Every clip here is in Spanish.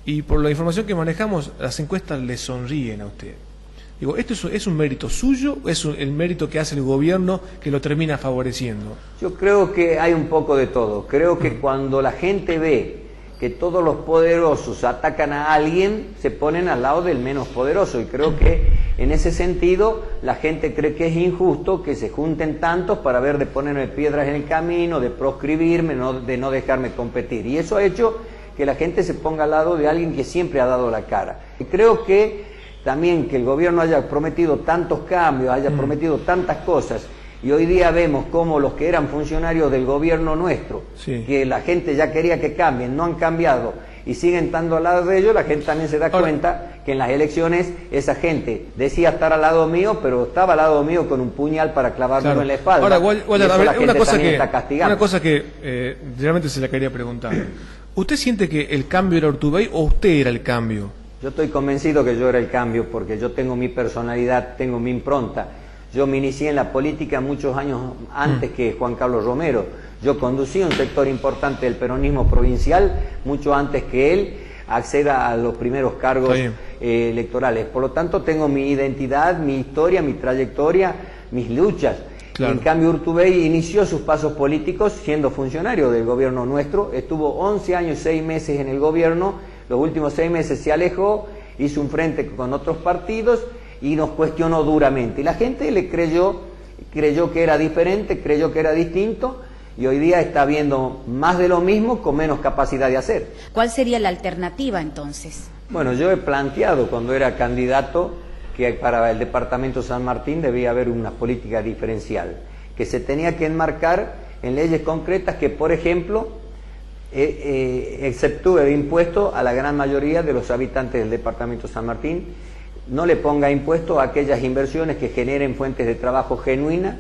y por la información que manejamos, las encuestas le sonríen a usted. Digo, ¿esto es un mérito suyo o es el mérito que hace el gobierno que lo termina favoreciendo? Yo creo que hay un poco de todo. Creo que cuando la gente ve que todos los poderosos atacan a alguien, se ponen al lado del menos poderoso. Y creo que en ese sentido la gente cree que es injusto que se junten tantos para ver de ponerme piedras en el camino, de proscribirme, de no dejarme competir. Y eso ha hecho que la gente se ponga al lado de alguien que siempre ha dado la cara. Y creo que también que el gobierno haya prometido tantos cambios, haya prometido tantas cosas, y hoy día vemos cómo los que eran funcionarios del gobierno nuestro, que la gente ya quería que cambien, no han cambiado y siguen estando al lado de ellos, la gente también se da cuenta que en las elecciones esa gente decía estar al lado mío, pero estaba al lado mío con un puñal para clavármelo en la espalda. Ahora, Walter, a ver, una cosa que realmente se la quería preguntar. ¿Usted siente que el cambio era Urtubey o usted era el cambio? Yo estoy convencido que yo era el cambio porque yo tengo mi personalidad, tengo mi impronta. Yo me inicié en la política muchos años antes que Juan Carlos Romero. Yo conducí un sector importante del peronismo provincial mucho antes que él acceda a los primeros cargos electorales. Por lo tanto, tengo mi identidad, mi historia, mi trayectoria, mis luchas. Claro. En cambio, Urtubey inició sus pasos políticos siendo funcionario del gobierno nuestro. Estuvo 11 años y 6 meses en el gobierno. Los últimos 6 meses se alejó, hizo un frente con otros partidos y nos cuestionó duramente. Y la gente le creyó que era diferente, creyó que era distinto, y hoy día está viendo más de lo mismo con menos capacidad de hacer. ¿Cuál sería la alternativa entonces? Bueno, yo he planteado cuando era candidato que para el departamento San Martín debía haber una política diferencial, que se tenía que enmarcar en leyes concretas que, por ejemplo, exceptúe de impuesto a la gran mayoría de los habitantes del departamento San Martín, no le ponga impuesto a aquellas inversiones que generen fuentes de trabajo genuinas,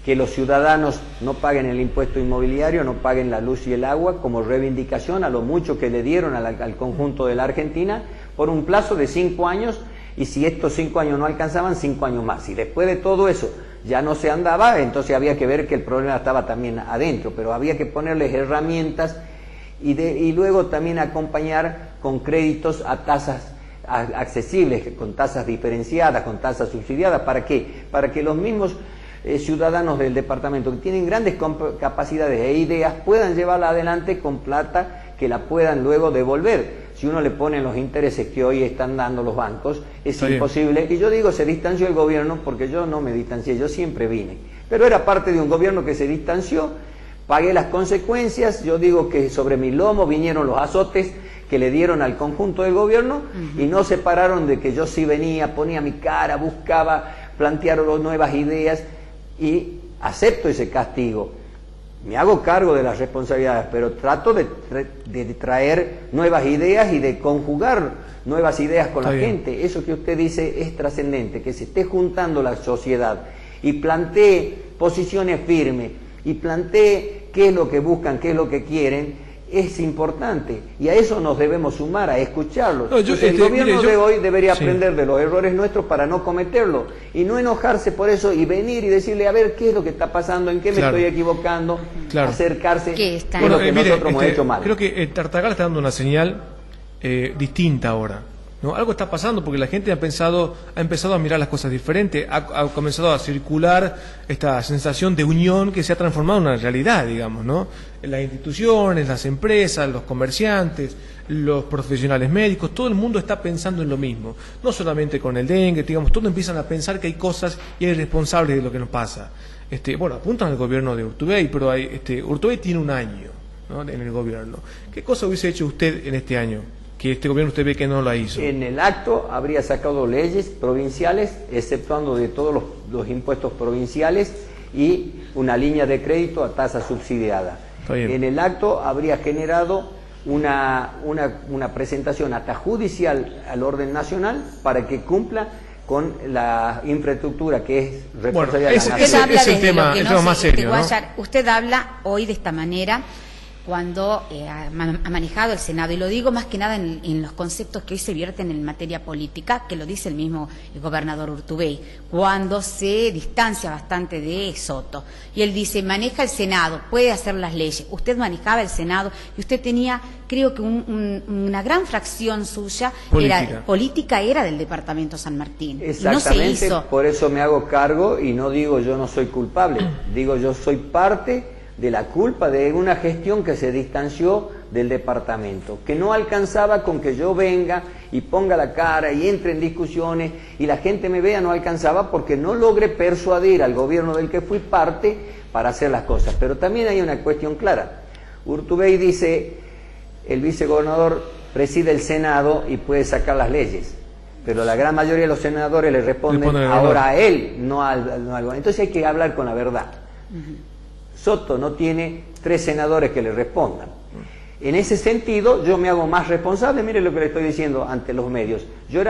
que los ciudadanos no paguen el impuesto inmobiliario, no paguen la luz y el agua como reivindicación a lo mucho que le dieron al conjunto de la Argentina por un plazo de 5 años, y si estos 5 años no alcanzaban, 5 años más. Si después de todo eso ya no se andaba, entonces había que ver que el problema estaba también adentro, pero había que ponerles herramientas y luego también acompañar con créditos a tasas accesibles, con tasas diferenciadas, con tasas subsidiadas. ¿Para qué? Para que los mismos ciudadanos del departamento que tienen grandes capacidades e ideas puedan llevarla adelante con plata que la puedan luego devolver. Si uno le pone los intereses que hoy están dando los bancos, es imposible. Y yo digo, se distanció el gobierno porque yo no me distancié, yo siempre vine. Pero era parte de un gobierno que se distanció, pagué las consecuencias. Yo digo que sobre mi lomo vinieron los azotes que le dieron al conjunto del gobierno y no se pararon de que yo sí venía, ponía mi cara, buscaba plantear nuevas ideas y acepto ese castigo. Me hago cargo de las responsabilidades, pero trato de traer nuevas ideas y de conjugar nuevas ideas con la gente. Eso que usted dice es trascendente, que se esté juntando la sociedad y plantee posiciones firmes y plantee qué es lo que buscan, qué es lo que quieren, es importante. Y a eso nos debemos sumar, a escucharlos. El gobierno de hoy debería aprender de los errores nuestros para no cometerlos y no enojarse por eso y venir y decirle, a ver, qué es lo que está pasando, en qué me estoy equivocando, acercarse, qué es lo que nosotros hemos hecho mal. Creo que Tartagal está dando una señal distinta ahora, ¿no? Algo está pasando porque la gente ha empezado a mirar las cosas diferentes, ha comenzado a circular esta sensación de unión que se ha transformado en una realidad, digamos, ¿no? Las instituciones, las empresas, los comerciantes, los profesionales médicos, todo el mundo está pensando en lo mismo, no solamente con el dengue, digamos, todos empiezan a pensar que hay cosas y hay responsables de lo que nos pasa. Bueno, apuntan al gobierno de Urtubey, pero Urtubey tiene un año, ¿no?, en el gobierno. ¿Qué cosa hubiese hecho usted en este año que este gobierno usted ve que no la hizo? En el acto habría sacado leyes provinciales, exceptuando de todos los impuestos provinciales y una línea de crédito a tasa subsidiada. En el acto habría generado una presentación hasta judicial al orden nacional para que cumpla con la infraestructura que es responsabilidad de la nación. Usted habla de el tema más serio, ¿no? Usted habla hoy de esta manera cuando ha manejado el Senado, y lo digo más que nada en los conceptos que hoy se vierten en materia política, que lo dice el mismo gobernador Urtubey, cuando se distancia bastante de Soto. Y él dice, maneja el Senado, puede hacer las leyes. Usted manejaba el Senado y usted tenía, creo que una gran fracción suya política era del departamento San Martín. Exactamente, y no se hizo. Por eso me hago cargo y no digo yo no soy culpable, digo yo soy parte de la culpa de una gestión que se distanció del departamento, que no alcanzaba con que yo venga y ponga la cara y entre en discusiones y la gente me vea, no alcanzaba porque no logré persuadir al gobierno del que fui parte para hacer las cosas. Pero también hay una cuestión clara. Urtubey dice, el vicegobernador preside el Senado y puede sacar las leyes, pero la gran mayoría de los senadores le responden ahora a él, no al gobierno. Entonces hay que hablar con la verdad. Soto no tiene 3 senadores que le respondan. En ese sentido, yo me hago más responsable, mire lo que le estoy diciendo ante los medios. Yo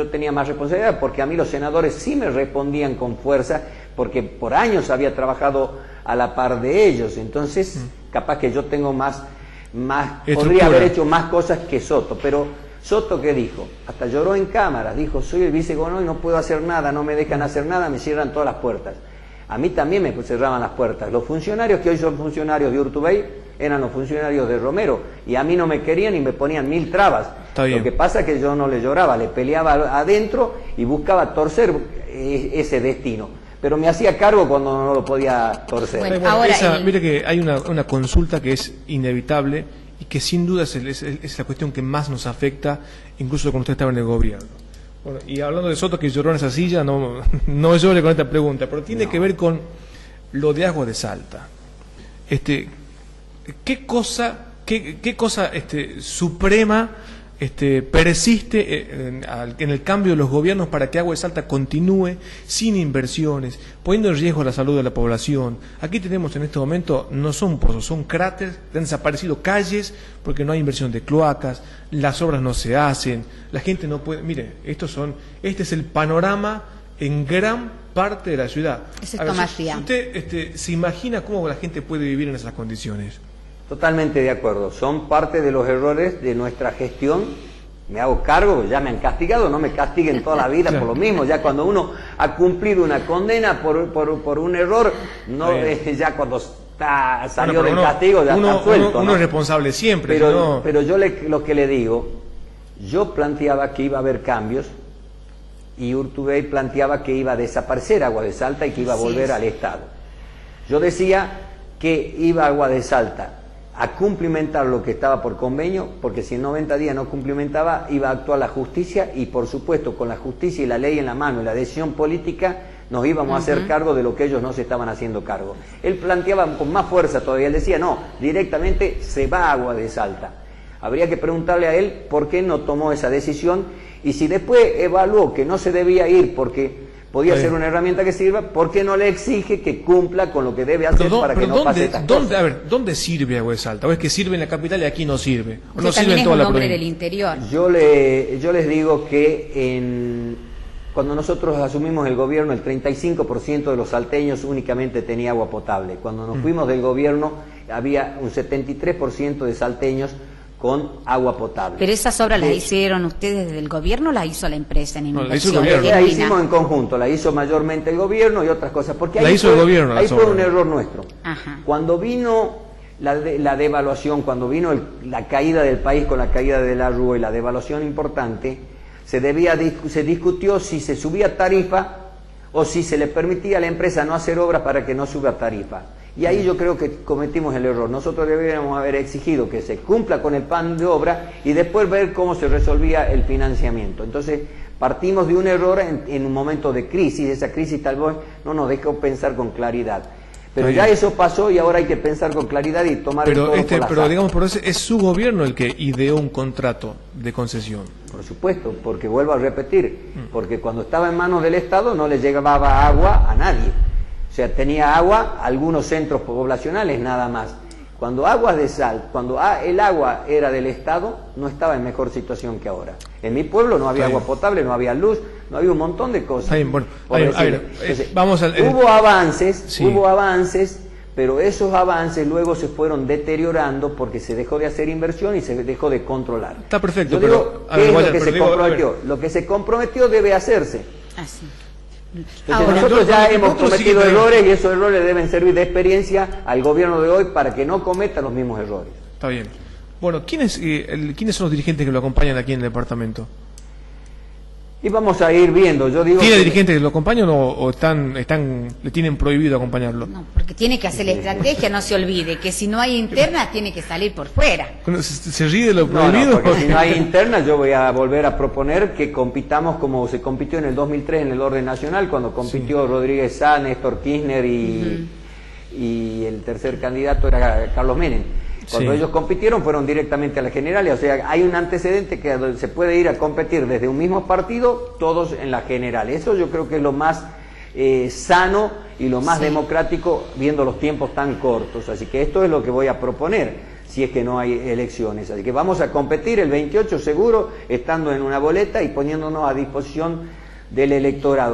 tenía más responsabilidad porque a mí los senadores sí me respondían con fuerza, porque por años había trabajado a la par de ellos. Entonces, capaz que yo tengo podría haber hecho más cosas que Soto. Pero Soto, ¿qué dijo? Hasta lloró en cámara, dijo, soy el vicegobernador y no puedo hacer nada, no me dejan hacer nada, me cierran todas las puertas. A mí también me cerraban las puertas. Los funcionarios que hoy son funcionarios de Urtubey eran los funcionarios de Romero y a mí no me querían y me ponían 1000 trabas. Lo que pasa es que yo no le lloraba, le peleaba adentro y buscaba torcer ese destino. Pero me hacía cargo cuando no lo podía torcer. Bueno, ahora mire que hay una consulta que es inevitable y que sin duda es la cuestión que más nos afecta, incluso cuando usted estaba en el gobierno. Bueno, y hablando de Soto que lloró en esa silla, no llore con esta pregunta, pero tiene que ver con lo de Agua de Salta. ¿Qué cosa suprema persiste en el cambio de los gobiernos para que Agua de Salta continúe sin inversiones, poniendo en riesgo la salud de la población? Aquí tenemos en este momento, no son pozos, son cráteres, han desaparecido calles porque no hay inversión de cloacas, las obras no se hacen, la gente no puede... Mire, este es el panorama en gran parte de la ciudad. Ese es Tomás Ría. ¿Usted se imagina cómo la gente puede vivir en esas condiciones? Totalmente de acuerdo, son parte de los errores de nuestra gestión. Me hago cargo, ya me han castigado, no me castiguen toda la vida por lo mismo. Ya cuando uno ha cumplido una condena por un error, ya cuando salió del castigo ya está suelto. Uno es responsable siempre. Pero yo lo que le digo, yo planteaba que iba a haber cambios y Urtubey planteaba que iba a desaparecer Agua de Salta y que iba a volver al Estado. Yo decía que iba Agua de Salta a cumplimentar lo que estaba por convenio, porque si en 90 días no cumplimentaba, iba a actuar la justicia y, por supuesto, con la justicia y la ley en la mano y la decisión política, nos íbamos a hacer cargo de lo que ellos no se estaban haciendo cargo. Él planteaba con más fuerza todavía, él decía, no, directamente se va Agua de Salta. Habría que preguntarle a él por qué no tomó esa decisión y si después evaluó que no se debía ir porque podía ser una herramienta que sirva, ¿por qué no le exige que cumpla con lo que debe hacer para que no pase estas cosas? A ver, ¿dónde sirve Agua de Salta? ¿O es que sirve en la capital y aquí no sirve? ¿O no sirve en toda la provincia? Del interior. Yo les digo que cuando nosotros asumimos el gobierno, el 35% de los salteños únicamente tenía agua potable. Cuando nos fuimos del gobierno, había un 73% de salteños con agua potable. Pero esas obras las hicieron ustedes desde el gobierno, o las hizo la empresa en inversión. La hizo el gobierno. La hicimos en conjunto, la hizo mayormente el gobierno y otras cosas. Porque ahí hizo el gobierno. Ahí fue un error nuestro. Ajá. Cuando vino la devaluación, cuando vino la caída del país con la caída de la Rúa y la devaluación importante, se discutió si se subía tarifa o si se le permitía a la empresa no hacer obras para que no suba tarifa. Y ahí yo creo que cometimos el error. Nosotros deberíamos haber exigido que se cumpla con el plan de obra y después ver cómo se resolvía el financiamiento. Entonces partimos de un error en un momento de crisis. Esa crisis tal vez no nos dejó pensar con claridad. Pero ya eso pasó y ahora hay que pensar con claridad y tomar el toro por las astas. Pero digamos, por eso es su gobierno el que ideó un contrato de concesión. Por supuesto, porque vuelvo a repetir, porque cuando estaba en manos del Estado no le llegaba agua a nadie. O sea, tenía agua a algunos centros poblacionales nada más. Cuando el agua era del Estado, no estaba en mejor situación que ahora. En mi pueblo no había agua potable, no había luz, no había un montón de cosas. Entonces, hubo avances pero esos avances luego se fueron deteriorando porque se dejó de hacer inversión y se dejó de controlar. Está perfecto, Yo digo, pero... ¿qué es lo que se comprometió? Lo que se comprometió debe hacerse. Así. Entonces, nosotros ya hemos cometido errores y esos errores deben servir de experiencia al gobierno de hoy para que no cometa los mismos errores. Está bien. Bueno, ¿quiénes son los dirigentes que lo acompañan aquí en el departamento? Y vamos a ir viendo. Yo digo ¿Tiene dirigentes que lo acompañan o le tienen prohibido acompañarlo? No, porque tiene que hacer la estrategia, no se olvide, que si no hay interna tiene que salir por fuera. ¿Se ríe de lo No, prohibido? no, porque si no hay interna yo voy a volver a proponer que compitamos como se compitió en el 2003 en el orden nacional, cuando compitió Rodríguez Sá, Néstor Kirchner y el tercer candidato era Carlos Menem. Cuando ellos compitieron fueron directamente a las generales, o sea, hay un antecedente que se puede ir a competir desde un mismo partido, todos en las generales. Eso yo creo que es lo más sano y lo más democrático viendo los tiempos tan cortos. Así que esto es lo que voy a proponer, si es que no hay elecciones. Así que vamos a competir el 28 seguro, estando en una boleta y poniéndonos a disposición del electorado.